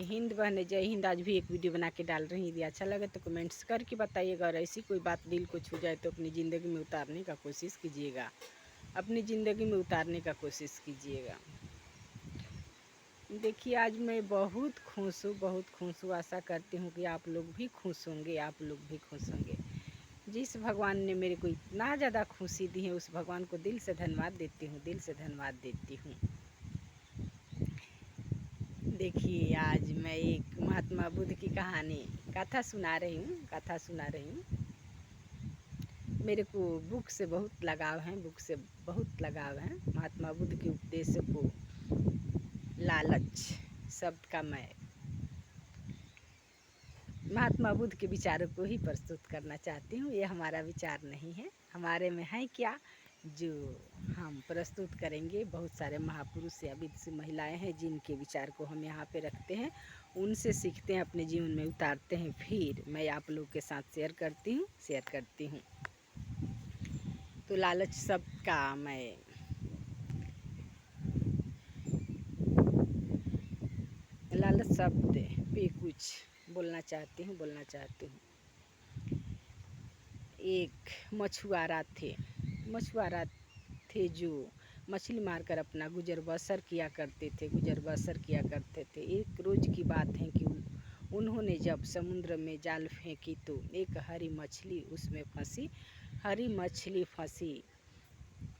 हिंद बहने, जय हिंद। आज भी एक वीडियो बना के डाल रही। यदि अच्छा लगे तो कमेंट्स करके बताइएगा, और ऐसी कोई बात दिल को छू जाए तो अपनी ज़िंदगी में उतारने का कोशिश कीजिएगा, अपनी ज़िंदगी में उतारने का कोशिश कीजिएगा। देखिए, आज मैं बहुत खुश हूँ, बहुत खुश हूँ। आशा करती हूँ कि आप लोग भी खुश होंगे, आप लोग भी खुश होंगे। जिस भगवान ने मेरे को इतना ज़्यादा खुशी दी है, उस भगवान को दिल से धन्यवाद देती हूँ, दिल से धन्यवाद देती हूँ। देखिए, आज मैं एक महात्मा बुद्ध की कहानी कथा सुना रही हूँ। मेरे को बुक से बहुत लगाव है, महात्मा बुद्ध के उपदेशों को लालच शब्द का मैं महात्मा बुद्ध के विचारों को ही प्रस्तुत करना चाहती हूँ। ये हमारा विचार नहीं है, हमारे में है क्या जो हम प्रस्तुत करेंगे। बहुत सारे महापुरुष या विदुषी महिलाएं हैं जिनके विचार को हम यहाँ पे रखते हैं, उनसे सीखते हैं, अपने जीवन में उतारते हैं, फिर मैं आप लोग के साथ शेयर करती हूँ। तो लालच शब्द का मैं लालच शब्द पे कुछ बोलना चाहती हूँ। एक मछुआरा थे जो मछली मारकर अपना गुजर बसर किया करते थे। एक रोज़ की बात है कि उन्होंने जब समुद्र में जाल फेंकी तो एक हरी मछली फंसी।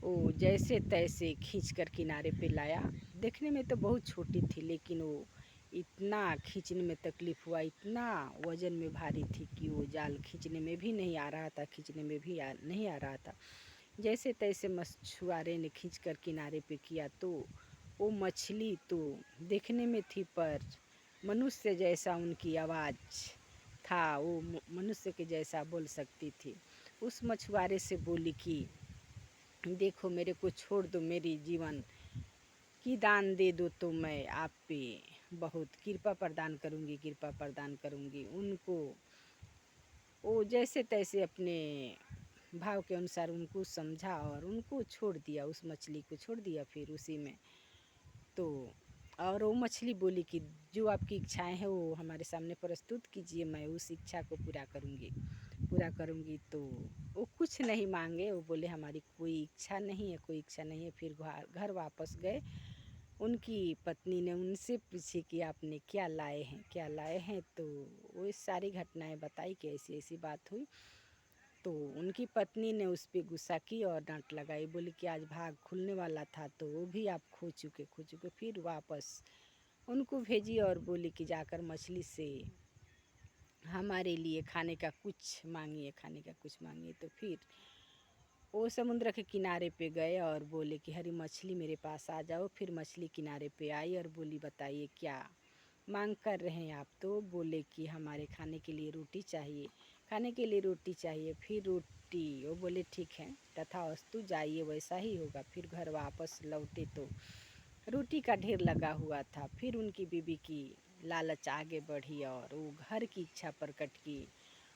वो जैसे तैसे खींचकर किनारे पे लाया। देखने में तो बहुत छोटी थी, लेकिन वो इतना खींचने में तकलीफ़ हुआ, इतना वज़न में भारी थी कि वो जाल खींचने में भी नहीं आ रहा था, जैसे तैसे मछुआरे ने खींचकर किनारे पे किया तो वो मछली तो देखने में थी, पर मनुष्य जैसा उनकी आवाज़ था, वो मनुष्य के जैसा बोल सकती थी। उस मछुआरे से बोली कि देखो, मेरे को छोड़ दो, मेरी जीवन की दान दे दो तो मैं आप पे बहुत कृपा प्रदान करूँगी। उनको वो जैसे तैसे अपने भाव के अनुसार उनको समझा और उनको छोड़ दिया, उस मछली को छोड़ दिया। फिर उसी में तो और वो मछली बोली कि जो आपकी इच्छाएं हैं वो हमारे सामने प्रस्तुत कीजिए, मैं उस इच्छा को पूरा करूँगी। तो वो कुछ नहीं मांगे, वो बोले हमारी कोई इच्छा नहीं है। फिर घर वापस गए। उनकी पत्नी ने उनसे पूछी कि आपने क्या लाए हैं, तो वो सारी घटनाएं बताई कि ऐसी ऐसी बात हुई। तो उनकी पत्नी ने उस पर गुस्सा की और डांट लगाई, बोली कि आज भाग खुलने वाला था तो वो भी आप खो चुके। फिर वापस उनको भेजी और बोली कि जाकर मछली से हमारे लिए खाने का कुछ मांगिए। तो फिर वो समुद्र के किनारे पे गए और बोले कि हरी मछली मेरे पास आ जाओ। फिर मछली किनारे पे आई और बोली बताइए क्या मांग कर रहे हैं आप। तो बोले कि हमारे खाने के लिए रोटी चाहिए। फिर रोटी, वो बोले ठीक है, तथास्तु, जाइए, वैसा ही होगा। फिर घर वापस लौटे तो रोटी का ढेर लगा हुआ था। फिर उनकी बीवी की लालच आगे बढ़ी और वो घर की इच्छा प्रकट की,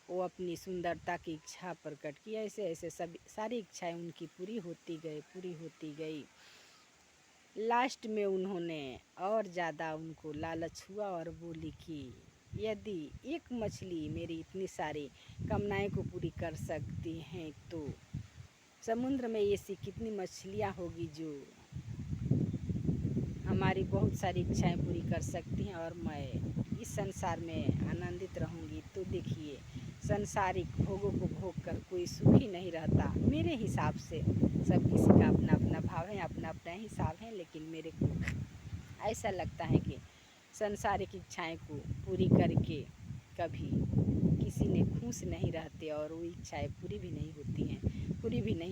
वो अपनी सुंदरता की इच्छा प्रकट की। ऐसे सारी इच्छाएं उनकी पूरी होती गई। लास्ट में उन्होंने और ज़्यादा उनको लालच हुआ और बोली कि यदि एक मछली मेरी इतनी सारी कामनाएं को पूरी कर सकती हैं तो समुद्र में ऐसी कितनी मछलियां होगी जो हमारी बहुत सारी इच्छाएं पूरी कर सकती हैं और मैं इस संसार में आनंदित रहूँगी। तो देखिए, संसारिक भोगों को भोग कर कोई सुखी नहीं रहता। मेरे हिसाब से सब किसी का अपना अपना भाव है, अपना अपना हिसाब है, लेकिन मेरे को ऐसा लगता है कि संसारिक इच्छाएं को पूरी करके कभी किसी ने खुश नहीं रहते और वो इच्छाएं पूरी भी नहीं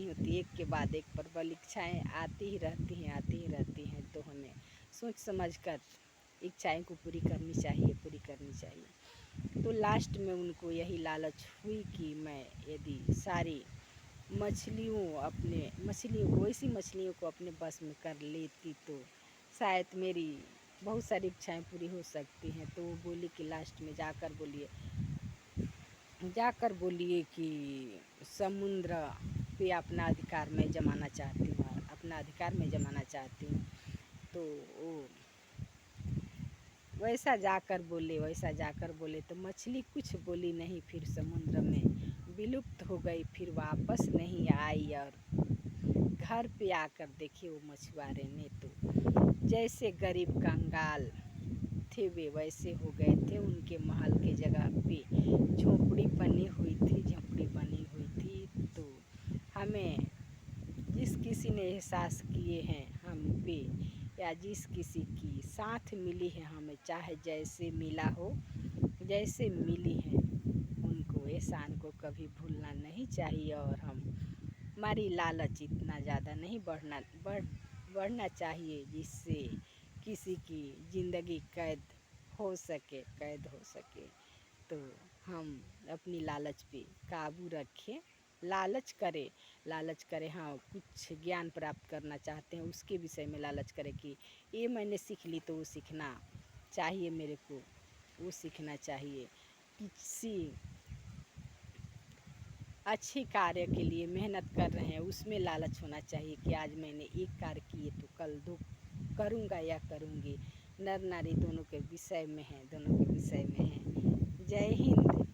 होती। एक के बाद एक प्रबल इच्छाएं आती ही रहती हैं। तो हमें सोच समझ कर इच्छाएं को पूरी करनी चाहिए। तो लास्ट में उनको यही लालच हुई कि मैं यदि सारी ऐसी मछलियों को अपने बस में कर लेती तो शायद मेरी बहुत सारी इच्छाएं पूरी हो सकती हैं। तो वो बोली कि लास्ट में जाकर बोलिए कि समुद्र पे अपना अधिकार मैं जमाना चाहती हूँ। तो वो वैसा जाकर बोले, वैसा जाकर बोले, तो मछली कुछ बोली नहीं, फिर समुद्र में विलुप्त हो गई, फिर वापस नहीं आई। और घर पे आकर देखे वो मछुआरे ने, तो जैसे गरीब कंगाल थे वे वैसे हो गए थे। उनके महल के जगह पे झोपड़ी बनी हुई थी, झोपड़ी बनी हुई थी। तो हमें जिस किसी ने एहसास किए हैं हम पे, या जिस किसी की साथ मिली है हमें, चाहे जैसे मिला हो, जैसे मिली है, उनको एहसान को कभी भूलना नहीं चाहिए। और हमारी लालच इतना ज़्यादा नहीं बढ़ना चाहिए जिससे किसी की ज़िंदगी कैद हो सके। तो हम अपनी लालच पे काबू रखें। लालच करें, हाँ, कुछ ज्ञान प्राप्त करना चाहते हैं उसके विषय में लालच करें कि ये मैंने सीख ली तो वो सीखना चाहिए, मेरे को वो सीखना चाहिए। किसी अच्छी कार्य के लिए मेहनत कर रहे हैं, उसमें लालच होना चाहिए कि आज मैंने एक कार्य किए तो कल दो करूँगा या करूँगी। नर नारी दोनों के विषय में है, दोनों के विषय में है। जय हिंद।